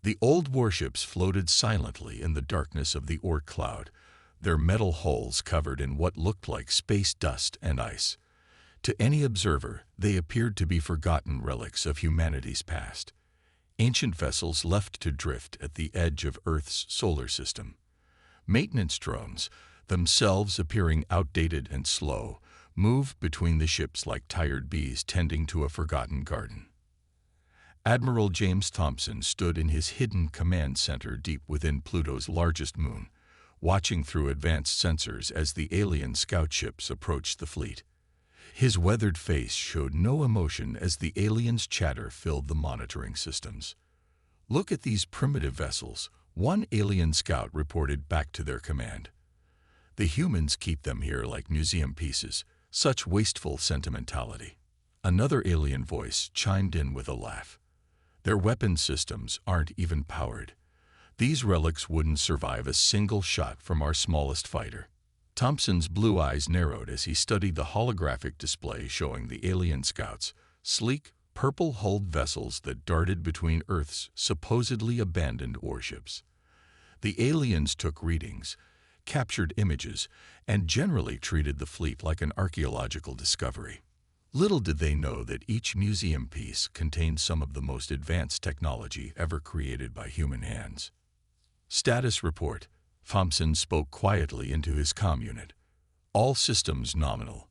The old warships floated silently in the darkness of the Oort cloud, their metal hulls covered in what looked like space dust and ice. To any observer, they appeared to be forgotten relics of humanity's past. Ancient vessels left to drift at the edge of Earth's solar system. Maintenance drones, themselves appearing outdated and slow, moved between the ships like tired bees tending to a forgotten garden. Admiral James Thompson stood in his hidden command center deep within Pluto's largest moon, watching through advanced sensors as the alien scout ships approached the fleet. His weathered face showed no emotion as the aliens' chatter filled the monitoring systems. "Look at these primitive vessels," one alien scout reported back to their command. "The humans keep them here like museum pieces, such wasteful sentimentality." Another alien voice chimed in with a laugh. "Their weapon systems aren't even powered. These relics wouldn't survive a single shot from our smallest fighter." Thompson's blue eyes narrowed as he studied the holographic display showing the alien scouts, sleek, purple-hulled vessels that darted between Earth's supposedly abandoned warships. The aliens took readings, captured images, and generally treated the fleet like an archaeological discovery. Little did they know that each museum piece contained some of the most advanced technology ever created by human hands. "Status report," Thompson spoke quietly into his comm unit. "All systems nominal."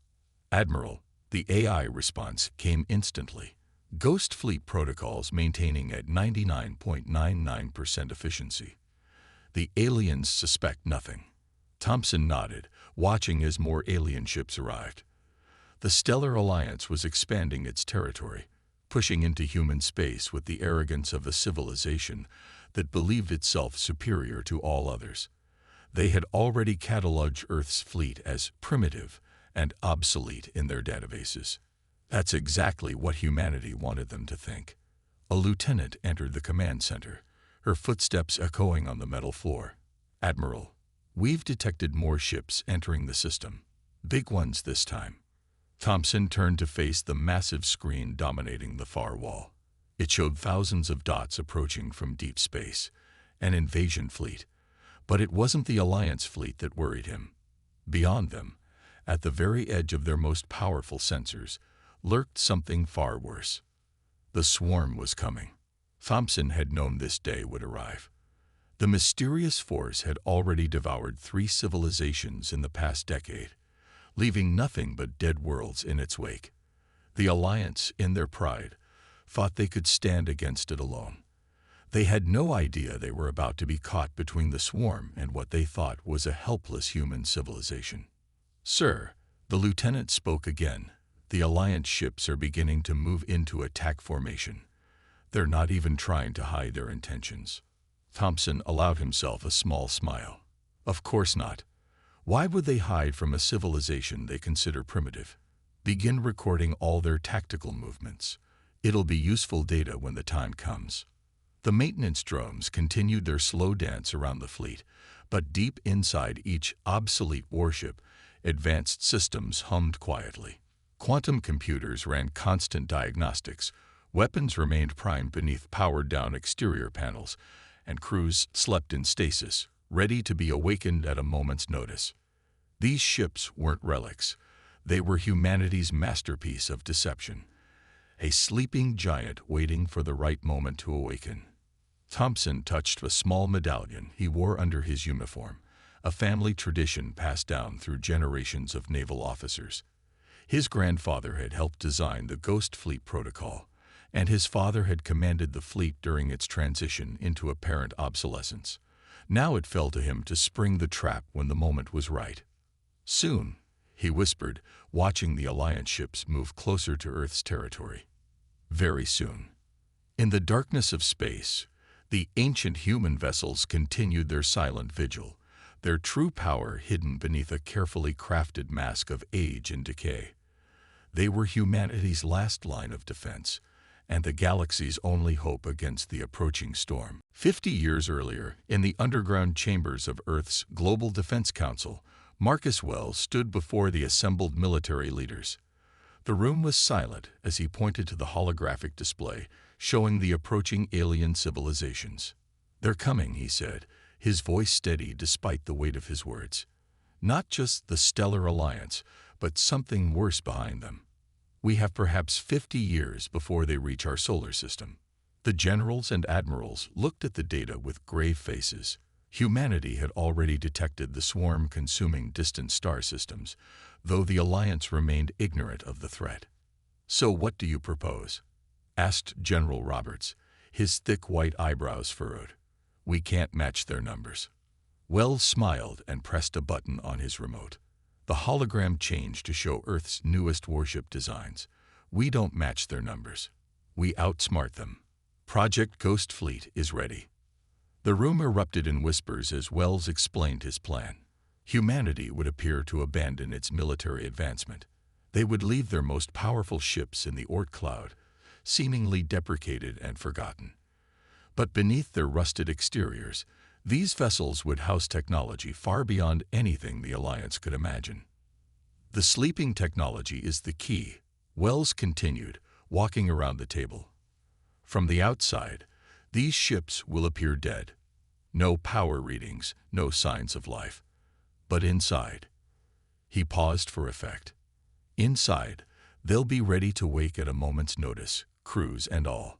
"Admiral," the AI response came instantly. "Ghost fleet protocols maintaining at 99.99% efficiency. The aliens suspect nothing." Thompson nodded, watching as more alien ships arrived. The Stellar Alliance was expanding its territory, pushing into human space with the arrogance of a civilization that believed itself superior to all others. They had already cataloged Earth's fleet as primitive and obsolete in their databases. That's exactly what humanity wanted them to think. A lieutenant entered the command center, her footsteps echoing on the metal floor. "Admiral, we've detected more ships entering the system. Big ones this time." Thompson turned to face the massive screen dominating the far wall. It showed thousands of dots approaching from deep space, an invasion fleet. But it wasn't the Alliance fleet that worried him. Beyond them, at the very edge of their most powerful sensors, lurked something far worse. The swarm was coming. Thompson had known this day would arrive. The mysterious force had already devoured 3 civilizations in the past decade, leaving nothing but dead worlds in its wake. The Alliance, in their pride, thought they could stand against it alone. They had no idea they were about to be caught between the swarm and what they thought was a helpless human civilization. "Sir," the lieutenant spoke again, "the Alliance ships are beginning to move into attack formation. They're not even trying to hide their intentions." Thompson allowed himself a small smile. "Of course not. Why would they hide from a civilization they consider primitive? Begin recording all their tactical movements. It'll be useful data when the time comes." The maintenance drones continued their slow dance around the fleet, but deep inside each obsolete warship, advanced systems hummed quietly. Quantum computers ran constant diagnostics, weapons remained primed beneath powered-down exterior panels, and crews slept in stasis, ready to be awakened at a moment's notice. These ships weren't relics. They were humanity's masterpiece of deception, a sleeping giant waiting for the right moment to awaken. Thompson touched a small medallion he wore under his uniform, a family tradition passed down through generations of naval officers. His grandfather had helped design the Ghost Fleet Protocol, and his father had commanded the fleet during its transition into apparent obsolescence. Now it fell to him to spring the trap when the moment was right. "Soon," he whispered, watching the Alliance ships move closer to Earth's territory. "Very soon." In the darkness of space, the ancient human vessels continued their silent vigil, their true power hidden beneath a carefully crafted mask of age and decay. They were humanity's last line of defense, and the galaxy's only hope against the approaching storm. 50 years earlier, in the underground chambers of Earth's Global Defense Council, Marcus Wells stood before the assembled military leaders. The room was silent as he pointed to the holographic display, showing the approaching alien civilizations. "They're coming," he said, his voice steady despite the weight of his words. "Not just the Stellar Alliance, but something worse behind them. We have perhaps 50 years before they reach our solar system." The generals and admirals looked at the data with grave faces. Humanity had already detected the swarm consuming distant star systems, though the Alliance remained ignorant of the threat. "So what do you propose?" asked General Roberts, his thick white eyebrows furrowed. "We can't match their numbers." Wells smiled and pressed a button on his remote. The hologram changed to show Earth's newest warship designs. "We don't match their numbers. We outsmart them. Project Ghost Fleet is ready." The room erupted in whispers as Wells explained his plan. Humanity would appear to abandon its military advancement. They would leave their most powerful ships in the Oort cloud, seemingly deprecated and forgotten. But beneath their rusted exteriors, these vessels would house technology far beyond anything the Alliance could imagine. "The sleeping technology is the key," Wells continued, walking around the table. "From the outside, these ships will appear dead. No power readings, no signs of life. But inside—" He paused for effect. "Inside, they'll be ready to wake at a moment's notice, crews and all."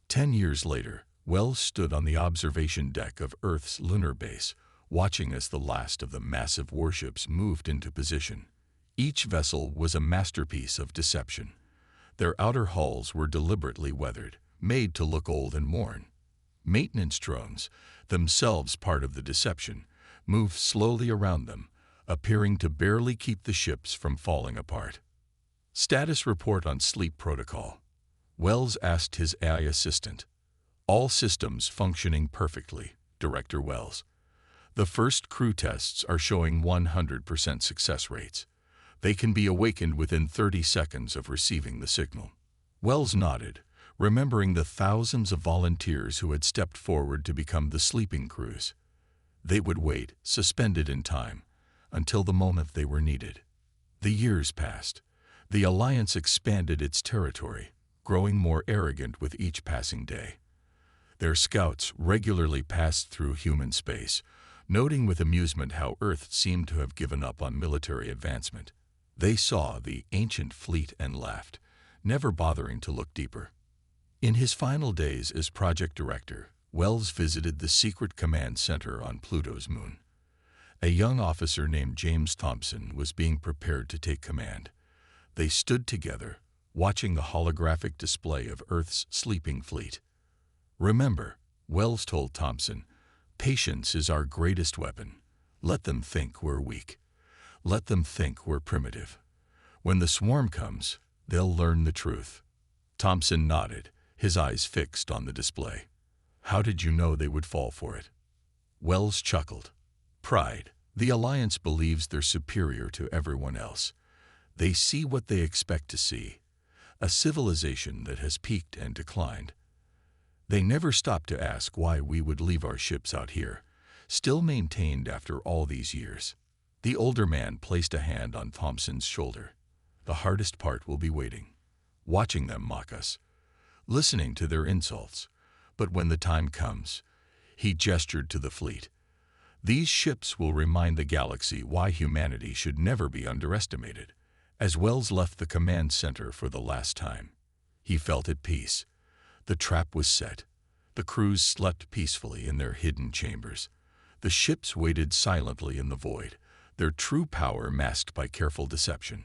10 years later, Wells stood on the observation deck of Earth's lunar base, watching as the last of the massive warships moved into position. Each vessel was a masterpiece of deception. Their outer hulls were deliberately weathered, made to look old and worn. Maintenance drones, themselves part of the deception, moved slowly around them, appearing to barely keep the ships from falling apart. "Status report on sleep protocol," Wells asked his AI assistant. "All systems functioning perfectly, Director Wells. The first crew tests are showing 100% success rates. They can be awakened within 30 seconds of receiving the signal." Wells nodded, remembering the thousands of volunteers who had stepped forward to become the sleeping crews. They would wait, suspended in time, until the moment they were needed. The years passed. The Alliance expanded its territory, growing more arrogant with each passing day. Their scouts regularly passed through human space, noting with amusement how Earth seemed to have given up on military advancement. They saw the ancient fleet and laughed, never bothering to look deeper. In his final days as project director, Wells visited the secret command center on Pluto's moon. A young officer named James Thompson was being prepared to take command. They stood together, watching the holographic display of Earth's sleeping fleet. "Remember," Wells told Thompson, "patience is our greatest weapon. Let them think we're weak. Let them think we're primitive. When the swarm comes, they'll learn the truth." Thompson nodded, his eyes fixed on the display. "How did you know they would fall for it?" Wells chuckled. "Pride. The Alliance believes they're superior to everyone else. They see what they expect to see, a civilization that has peaked and declined. They never stopped to ask why we would leave our ships out here, still maintained after all these years." The older man placed a hand on Thompson's shoulder. "The hardest part will be waiting, watching them mock us, listening to their insults. But when the time comes," he gestured to the fleet, "these ships will remind the galaxy why humanity should never be underestimated." As Wells left the command center for the last time, he felt at peace. The trap was set. The crews slept peacefully in their hidden chambers. The ships waited silently in the void, their true power masked by careful deception.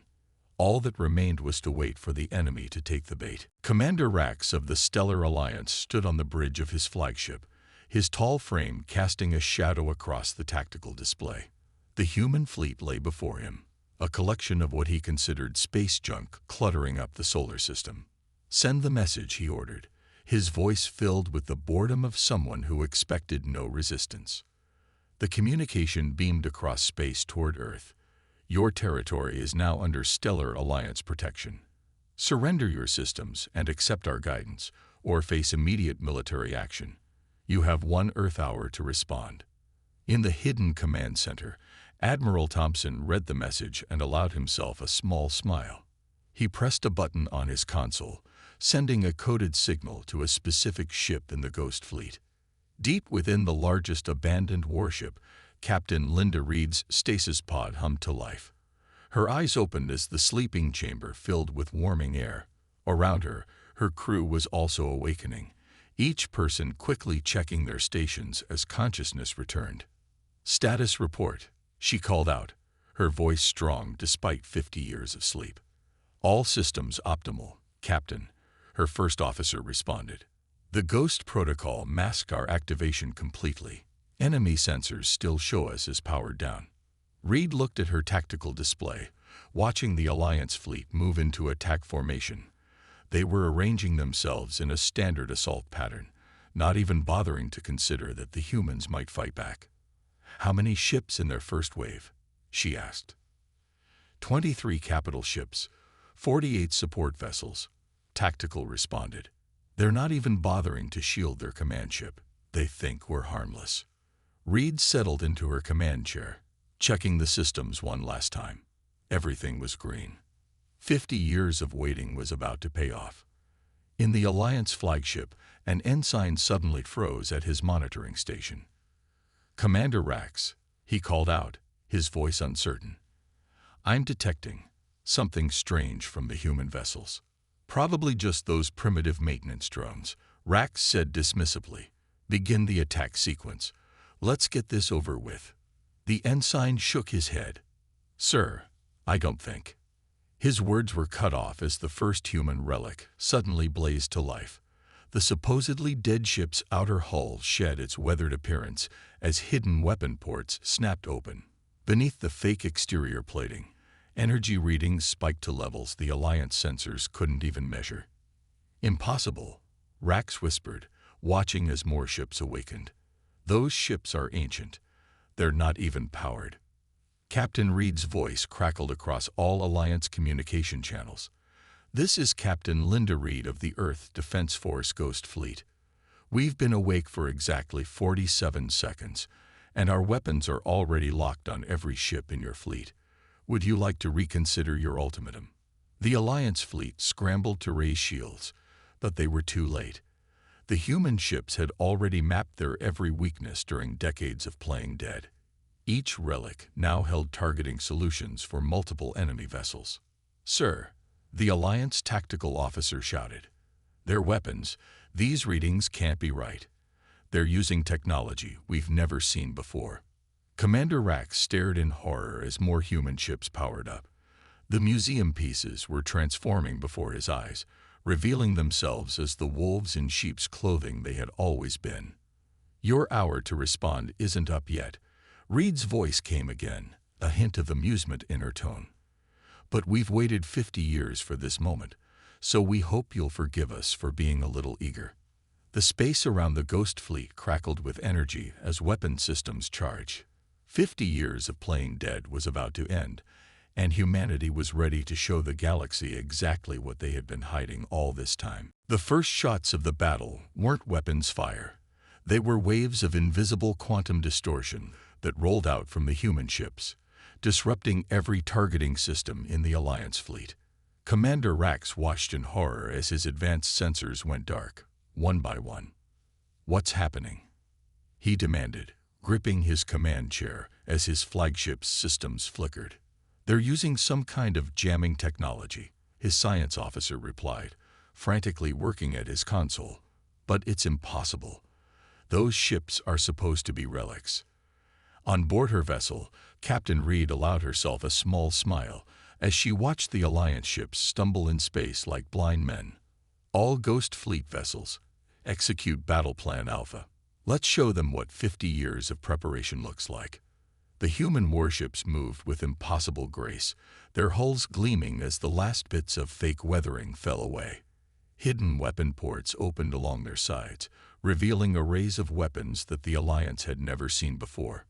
All that remained was to wait for the enemy to take the bait. Commander Rax of the Stellar Alliance stood on the bridge of his flagship, his tall frame casting a shadow across the tactical display. The human fleet lay before him, a collection of what he considered space junk cluttering up the solar system. "Send the message," he ordered, his voice filled with the boredom of someone who expected no resistance. The communication beamed across space toward Earth. "Your territory is now under Stellar Alliance protection. Surrender your systems and accept our guidance, or face immediate military action. You have 1 Earth hour to respond." In the hidden command center, Admiral Thompson read the message and allowed himself a small smile. He pressed a button on his console, sending a coded signal to a specific ship in the Ghost Fleet. Deep within the largest abandoned warship, Captain Linda Reed's stasis pod hummed to life. Her eyes opened as the sleeping chamber filled with warming air. Around her, her crew was also awakening, each person quickly checking their stations as consciousness returned. "Status report," she called out, her voice strong despite 50 years of sleep. "All systems optimal, Captain," her first officer responded. "The Ghost Protocol masks our activation completely. Enemy sensors still show us as powered down." Reed looked at her tactical display, watching the Alliance fleet move into attack formation. They were arranging themselves in a standard assault pattern, not even bothering to consider that the humans might fight back. "How many ships in their first wave?" she asked. 23 capital ships, 48 support vessels," Tactical responded. "They're not even bothering to shield their command ship. They think we're harmless." Reed settled into her command chair, checking the systems one last time. Everything was green. 50 years of waiting was about to pay off. In the Alliance flagship, an ensign suddenly froze at his monitoring station. "Commander Rax," he called out, his voice uncertain. "I'm detecting something strange from the human vessels." "Probably just those primitive maintenance drones," Rax said dismissively. "Begin the attack sequence. Let's get this over with." The ensign shook his head. "Sir, I don't think." His words were cut off as the first human relic suddenly blazed to life. The supposedly dead ship's outer hull shed its weathered appearance as hidden weapon ports snapped open. Beneath the fake exterior plating, energy readings spiked to levels the Alliance sensors couldn't even measure. "Impossible," Rax whispered, watching as more ships awakened. "Those ships are ancient. They're not even powered." Captain Reed's voice crackled across all Alliance communication channels. "This is Captain Linda Reed of the Earth Defense Force Ghost Fleet. We've been awake for exactly 47 seconds, and our weapons are already locked on every ship in your fleet. Would you like to reconsider your ultimatum?" The Alliance fleet scrambled to raise shields, but they were too late. The human ships had already mapped their every weakness during decades of playing dead. Each relic now held targeting solutions for multiple enemy vessels. "Sir," the Alliance tactical officer shouted. "Their weapons, these readings can't be right. They're using technology we've never seen before." Commander Rax stared in horror as more human ships powered up. The museum pieces were transforming before his eyes, revealing themselves as the wolves in sheep's clothing they had always been. "Your hour to respond isn't up yet." Reed's voice came again, a hint of amusement in her tone. "But we've waited 50 years for this moment, so we hope you'll forgive us for being a little eager." The space around the Ghost Fleet crackled with energy as weapon systems charged. 50 years of playing dead was about to end, and humanity was ready to show the galaxy exactly what they had been hiding all this time. The first shots of the battle weren't weapons fire. They were waves of invisible quantum distortion that rolled out from the human ships, disrupting every targeting system in the Alliance fleet. Commander Rax watched in horror as his advanced sensors went dark, one by one. "What's happening?" he demanded, gripping his command chair as his flagship's systems flickered. "They're using some kind of jamming technology," his science officer replied, frantically working at his console. "But it's impossible. Those ships are supposed to be relics." On board her vessel, Captain Reed allowed herself a small smile as she watched the Alliance ships stumble in space like blind men. "All Ghost Fleet vessels, execute Battle Plan Alpha. Let's show them what 50 years of preparation looks like." The human warships moved with impossible grace, their hulls gleaming as the last bits of fake weathering fell away. Hidden weapon ports opened along their sides, revealing arrays of weapons that the Alliance had never seen before.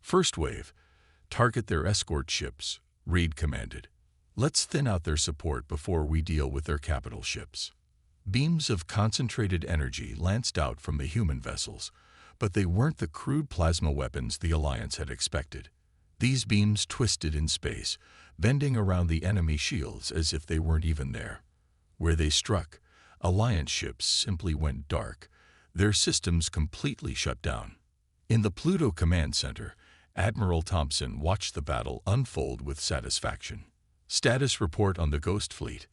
"First wave, target their escort ships," Reed commanded. "Let's thin out their support before we deal with their capital ships." Beams of concentrated energy lanced out from the human vessels, but they weren't the crude plasma weapons the Alliance had expected. These beams twisted in space, bending around the enemy shields as if they weren't even there. Where they struck, Alliance ships simply went dark, their systems completely shut down. In the Pluto Command Center, Admiral Thompson watched the battle unfold with satisfaction. Status report on the Ghost Fleet.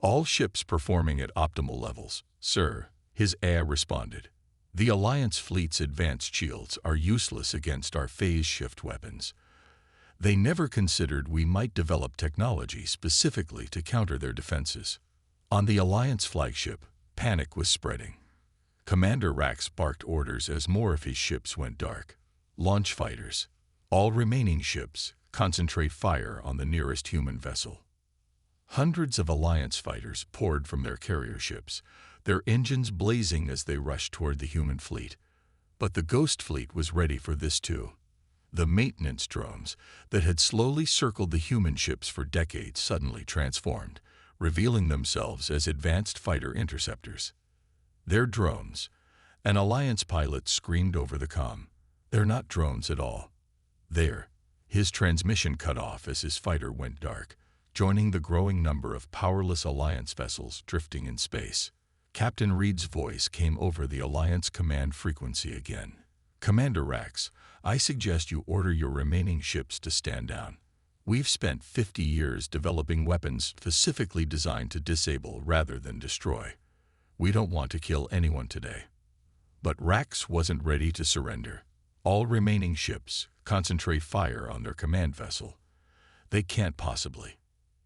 All ships performing at optimal levels, sir, his AI responded. The Alliance fleet's advanced shields are useless against our phase shift weapons. They never considered we might develop technology specifically to counter their defenses. On the Alliance flagship, panic was spreading. Commander Rax barked orders as more of his ships went dark. Launch fighters. All remaining ships, concentrate fire on the nearest human vessel. Hundreds of Alliance fighters poured from their carrier ships, their engines blazing as they rushed toward the human fleet. But the Ghost Fleet was ready for this too. The maintenance drones that had slowly circled the human ships for decades suddenly transformed, revealing themselves as advanced fighter interceptors. They're drones. An Alliance pilot screamed over the comm. They're not drones at all. There, his transmission cut off as his fighter went dark, joining the growing number of powerless Alliance vessels drifting in space. Captain Reed's voice came over the Alliance command frequency again. Commander Rax, I suggest you order your remaining ships to stand down. We've spent 50 years developing weapons specifically designed to disable rather than destroy. We don't want to kill anyone today. But Rax wasn't ready to surrender. All remaining ships concentrate fire on their command vessel. They can't possibly.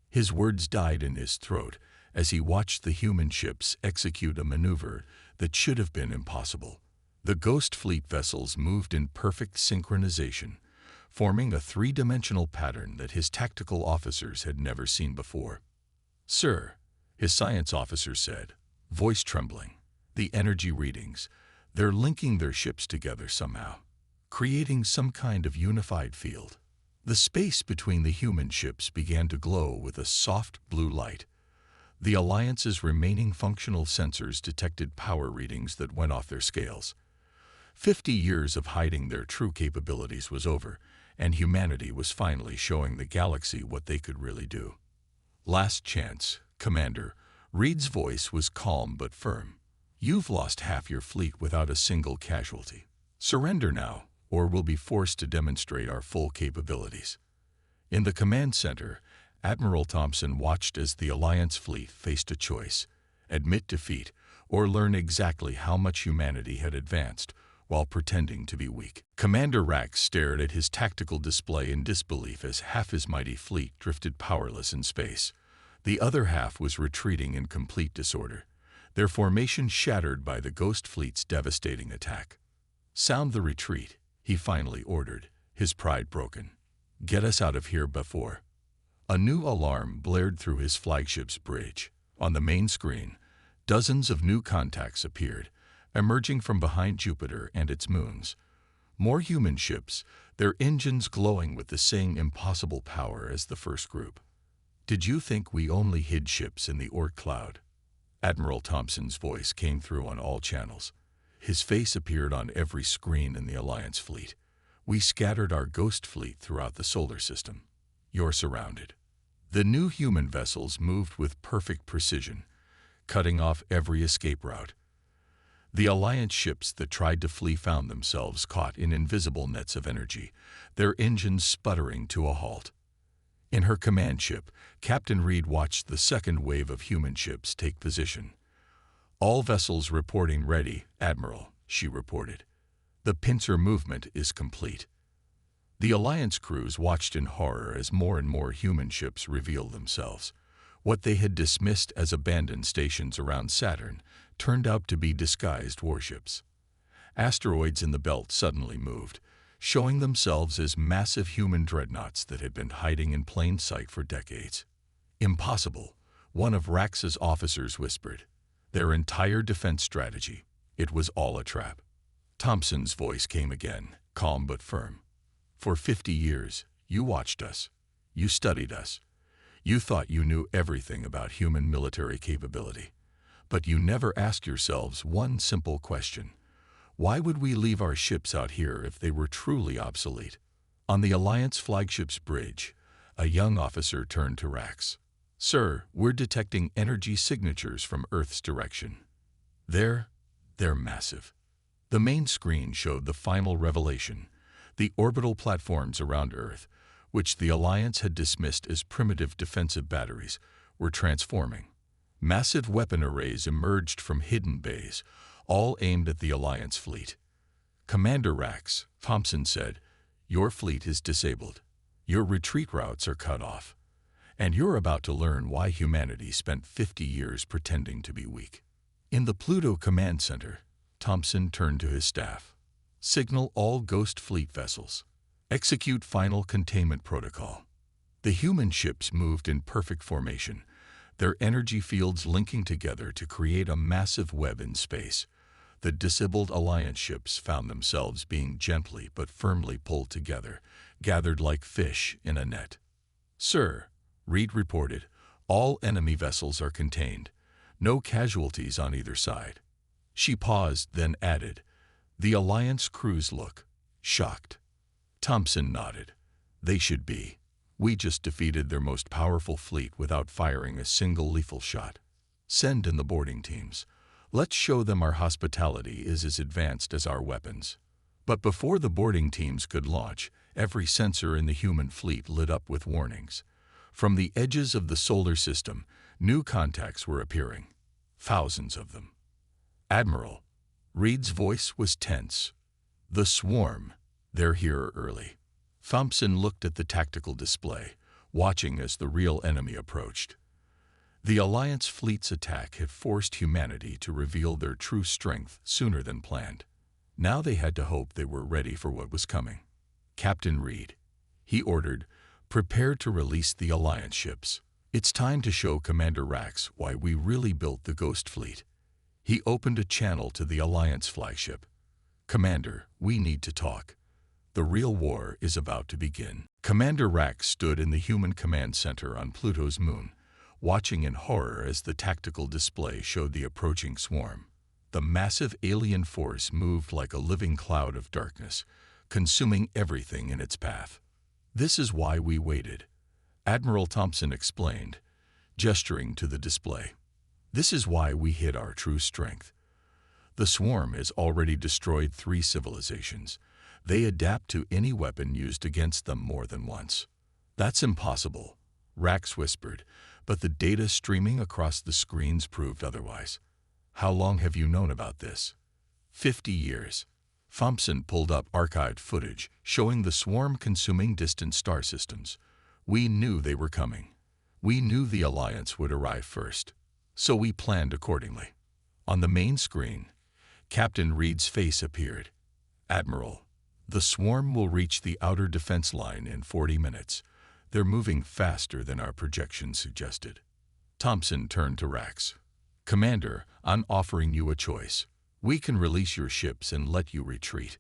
His words died in his throat as he watched the human ships execute a maneuver that should have been impossible. The Ghost Fleet vessels moved in perfect synchronization, forming a three-dimensional pattern that his tactical officers had never seen before. Sir, his science officer said, voice trembling, the energy readings, they're linking their ships together somehow, creating some kind of unified field. The space between the human ships began to glow with a soft blue light. The Alliance's remaining functional sensors detected power readings that went off their scales. 50 years of hiding their true capabilities was over, and humanity was finally showing the galaxy what they could really do. Last chance, Commander. Reed's voice was calm but firm. You've lost half your fleet without a single casualty. Surrender now, or we'll be forced to demonstrate our full capabilities. In the command center, Admiral Thompson watched as the Alliance fleet faced a choice: admit defeat or learn exactly how much humanity had advanced while pretending to be weak. Commander Rax stared at his tactical display in disbelief as half his mighty fleet drifted powerless in space. The other half was retreating in complete disorder, their formation shattered by the Ghost Fleet's devastating attack. Sound the retreat, he finally ordered, his pride broken. Get us out of here before. A new alarm blared through his flagship's bridge. On the main screen, dozens of new contacts appeared, emerging from behind Jupiter and its moons. More human ships, their engines glowing with the same impossible power as the first group. Did you think we only hid ships in the Orc cloud? Admiral Thompson's voice came through on all channels. His face appeared on every screen in the Alliance fleet. We scattered our Ghost Fleet throughout the solar system. You're surrounded. The new human vessels moved with perfect precision, cutting off every escape route. The Alliance ships that tried to flee found themselves caught in invisible nets of energy, their engines sputtering to a halt. In her command ship, Captain Reed watched the second wave of human ships take position. All vessels reporting ready, Admiral, she reported. The pincer movement is complete. The Alliance crews watched in horror as more and more human ships revealed themselves. What they had dismissed as abandoned stations around Saturn turned out to be disguised warships. Asteroids in the belt suddenly moved, showing themselves as massive human dreadnoughts that had been hiding in plain sight for decades. Impossible, one of Rax's officers whispered. Their entire defense strategy, it was all a trap. Thompson's voice came again, calm but firm. For 50 years, you watched us. You studied us. You thought you knew everything about human military capability. But you never asked yourselves one simple question. Why would we leave our ships out here if they were truly obsolete? On the Alliance flagship's bridge, a young officer turned to Rax. Sir, we're detecting energy signatures from Earth's direction. They're They're massive. The main screen showed the final revelation, the orbital platforms around Earth, which the Alliance had dismissed as primitive defensive batteries, were transforming. Massive weapon arrays emerged from hidden bays, all aimed at the Alliance fleet. "Commander Rax," Thompson said, "your fleet is disabled. Your retreat routes are cut off. And you're about to learn why humanity spent 50 years pretending to be weak." In the Pluto Command Center, Thompson turned to his staff. "Signal all Ghost Fleet vessels. Execute final containment protocol." The human ships moved in perfect formation, their energy fields linking together to create a massive web in space. The disabled Alliance ships found themselves being gently but firmly pulled together, gathered like fish in a net. "Sir," Reed reported, "all enemy vessels are contained. No casualties on either side." She paused, then added, "The Alliance crews look shocked." Thompson nodded. "They should be. We just defeated their most powerful fleet without firing a single lethal shot. Send in the boarding teams. Let's show them our hospitality is as advanced as our weapons." But before the boarding teams could launch, every sensor in the human fleet lit up with warnings. From the edges of the solar system, new contacts were appearing. Thousands of them. "Admiral," Reed's voice was tense. "The swarm. They're here early." Thompson looked at the tactical display, watching as the real enemy approached. The Alliance fleet's attack had forced humanity to reveal their true strength sooner than planned. Now they had to hope they were ready for what was coming. "Captain Reed," he ordered, "prepare to release the Alliance ships. It's time to show Commander Rax why we really built the Ghost Fleet." He opened a channel to the Alliance flagship. "Commander, we need to talk. The real war is about to begin." Commander Rax stood in the human command center on Pluto's moon, watching in horror as the tactical display showed the approaching swarm. The massive alien force moved like a living cloud of darkness, consuming everything in its path. "This is why we waited," Admiral Thompson explained, gesturing to the display. "This is why we hid our true strength. The swarm has already destroyed 3 civilizations. They adapt to any weapon used against them more than once." "That's impossible," Rax whispered, but the data streaming across the screens proved otherwise. "How long have you known about this?" 50 years. Thompson pulled up archived footage showing the swarm consuming distant star systems. "We knew they were coming. We knew the Alliance would arrive first. So we planned accordingly." On the main screen, Captain Reed's face appeared. "Admiral, the swarm will reach the outer defense line in 40 minutes. They're moving faster than our projections suggested." Thompson turned to Rax. "Commander, I'm offering you a choice. We can release your ships and let you retreat,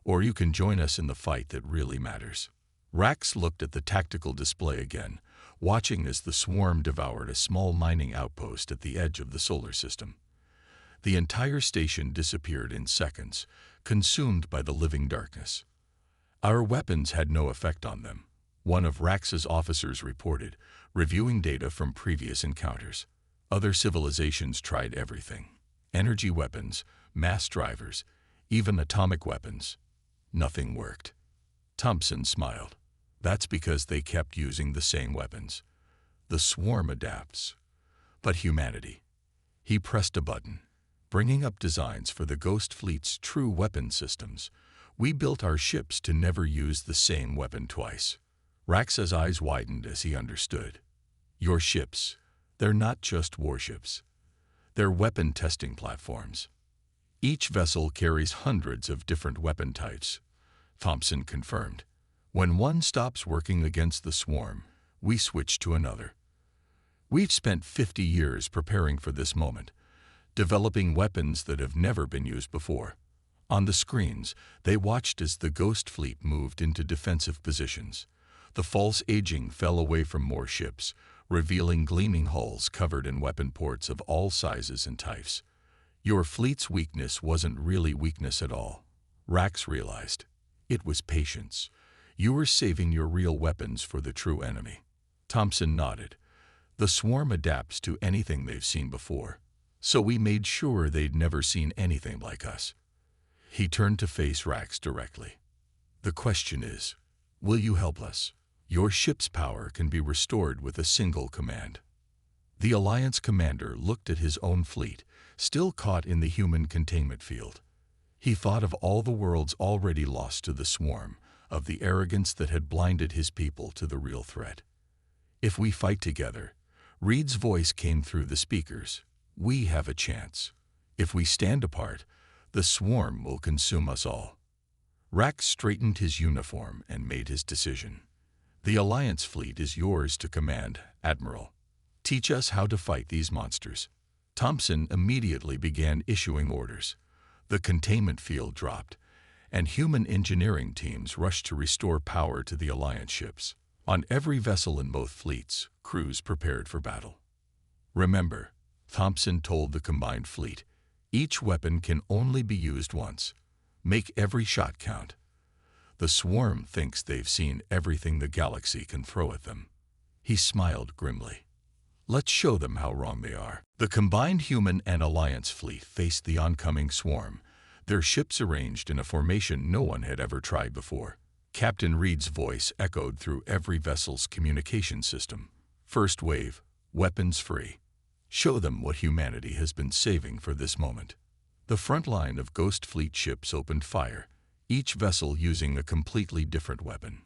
or you can join us in the fight that really matters." Rax looked at the tactical display again, watching as the swarm devoured a small mining outpost at the edge of the solar system. The entire station disappeared in seconds, consumed by the living darkness. "Our weapons had no effect on them," one of Rax's officers reported, reviewing data from previous encounters. "Other civilizations tried everything. Energy weapons, mass drivers, even atomic weapons. Nothing worked." Thompson smiled. "That's because they kept using the same weapons. The swarm adapts. But humanity." He pressed a button, bringing up designs for the Ghost Fleet's true weapon systems. "We built our ships to never use the same weapon twice." Rax's eyes widened as he understood. "Your ships, they're not just warships. They're weapon testing platforms. Each vessel carries hundreds of different weapon types," Thompson confirmed. "When one stops working against the swarm, we switch to another. We've spent 50 years preparing for this moment, developing weapons that have never been used before." On the screens, they watched as the Ghost Fleet moved into defensive positions. The false aging fell away from more ships, revealing gleaming hulls covered in weapon ports of all sizes and types. "Your fleet's weakness wasn't really weakness at all," Rax realized. "It was patience. You were saving your real weapons for the true enemy." Thompson nodded. "The swarm adapts to anything they've seen before. so we made sure they'd never seen anything like us." He turned to face Rax directly. "The question is, will you help us? Your ship's power can be restored with a single command." The Alliance commander looked at his own fleet, still caught in the human containment field. He thought of all the worlds already lost to the swarm, of the arrogance that had blinded his people to the real threat. "If we fight together," Reed's voice came through the speakers, "we have a chance. If we stand apart, the swarm will consume us all." Rax straightened his uniform and made his decision. "The Alliance fleet is yours to command, Admiral. Teach us how to fight these monsters." Thompson immediately began issuing orders. The containment field dropped, and human engineering teams rushed to restore power to the Alliance ships. On every vessel in both fleets, crews prepared for battle. "Remember," Thompson told the combined fleet, "each weapon can only be used once. Make every shot count. The swarm thinks they've seen everything the galaxy can throw at them." He smiled grimly. "Let's show them how wrong they are." The combined human and Alliance fleet faced the oncoming swarm, their ships arranged in a formation no one had ever tried before. Captain Reed's voice echoed through every vessel's communication system. "First wave, weapons free. Show them what humanity has been saving for this moment." The front line of Ghost Fleet ships opened fire, each vessel using a completely different weapon.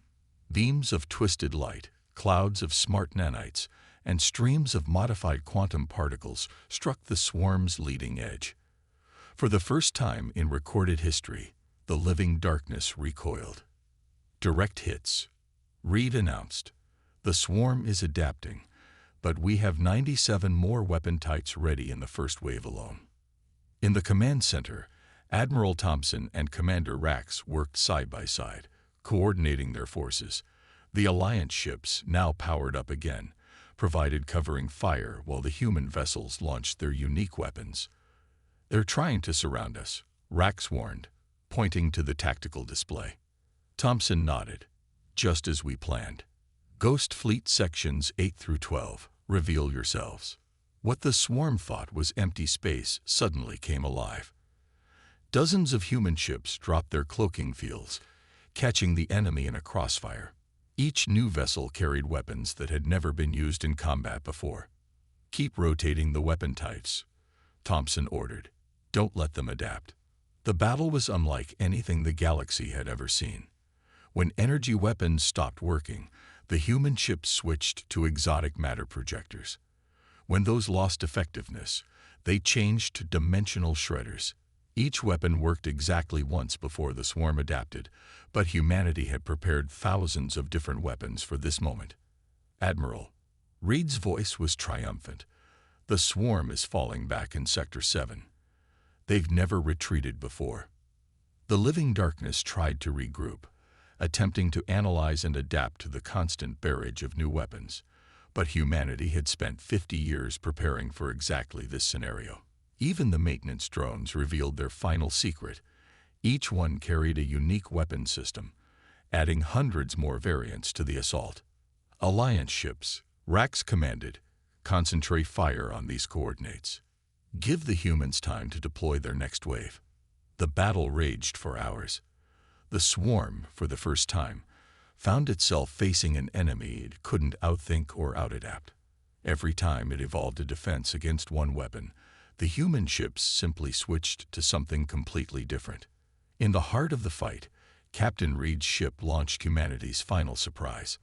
Beams of twisted light, clouds of smart nanites, and streams of modified quantum particles struck the swarm's leading edge. For the first time in recorded history, the living darkness recoiled. "Direct hits," Reed announced. "The swarm is adapting, but we have 97 more weapon types ready in the first wave alone." In the command center, Admiral Thompson and Commander Rax worked side by side, coordinating their forces. The Alliance ships, now powered up again, provided covering fire while the human vessels launched their unique weapons. "They're trying to surround us," Rax warned, pointing to the tactical display. Thompson nodded. "Just as we planned. Ghost Fleet Sections 8 through 12, reveal yourselves." What the swarm thought was empty space suddenly came alive. Dozens of human ships dropped their cloaking fields, catching the enemy in a crossfire. Each new vessel carried weapons that had never been used in combat before. "Keep rotating the weapon types," Thompson ordered. "Don't let them adapt." The battle was unlike anything the galaxy had ever seen. When energy weapons stopped working, the human ships switched to exotic matter projectors. When those lost effectiveness, they changed to dimensional shredders. Each weapon worked exactly once before the swarm adapted, but humanity had prepared thousands of different weapons for this moment. "Admiral," Reed's voice was triumphant, "the swarm is falling back in Sector 7. They've never retreated before." The living darkness tried to regroup, attempting to analyze and adapt to the constant barrage of new weapons. But humanity had spent 50 years preparing for exactly this scenario. Even the maintenance drones revealed their final secret. Each one carried a unique weapon system, adding hundreds more variants to the assault. "Alliance ships," Rax commanded, "concentrate fire on these coordinates. Give the humans time to deploy their next wave." The battle raged for hours. The swarm, for the first time, found itself facing an enemy it couldn't outthink or outadapt. Every time it evolved a defense against one weapon, the human ships simply switched to something completely different. In the heart of the fight, Captain Reed's ship launched humanity's final surprise.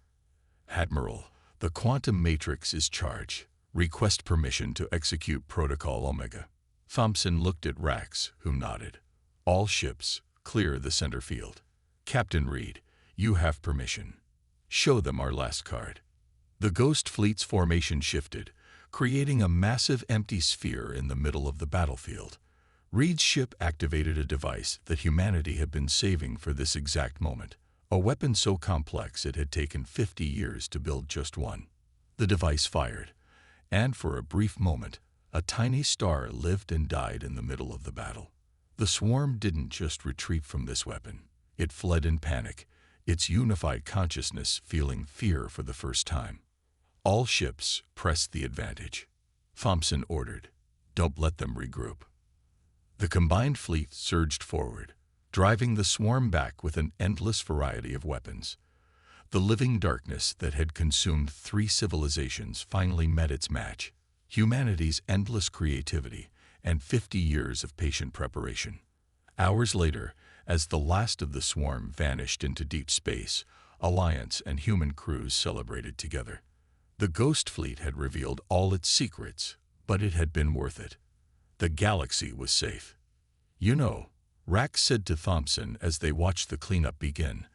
"Admiral, the quantum matrix is charged. Request permission to execute Protocol Omega." Thompson looked at Rax, who nodded. "All ships, clear the center field." "Captain Reed, you have permission. Show them our last card." The Ghost Fleet's formation shifted, creating a massive empty sphere in the middle of the battlefield. Reed's ship activated a device that humanity had been saving for this exact moment, a weapon so complex it had taken 50 years to build just one. The device fired, and for a brief moment, a tiny star lived and died in the middle of the battle. The swarm didn't just retreat from this weapon. It fled in panic, its unified consciousness feeling fear for the first time. "All ships, press the advantage," Thompson ordered. Don't let them regroup. The combined fleet surged forward, driving the swarm back with an endless variety of weapons. The living darkness that had consumed 3 civilizations finally met its match: humanity's endless creativity and 50 years of patient preparation. Hours later, as the last of the swarm vanished into deep space, Alliance and human crews celebrated together. The Ghost Fleet had revealed all its secrets, but it had been worth it. The galaxy was safe. "You know," Rax said to Thompson as they watched the cleanup begin,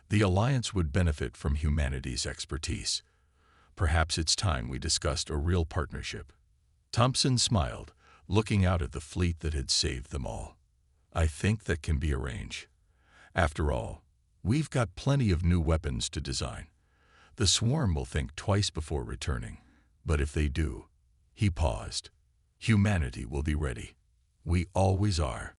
"the Alliance would benefit from humanity's expertise. Perhaps it's time we discussed a real partnership." Thompson smiled, looking out at the fleet that had saved them all. "I think that can be arranged. After all, we've got plenty of new weapons to design. The swarm will think twice before returning, but if they do," he paused, "humanity will be ready. We always are."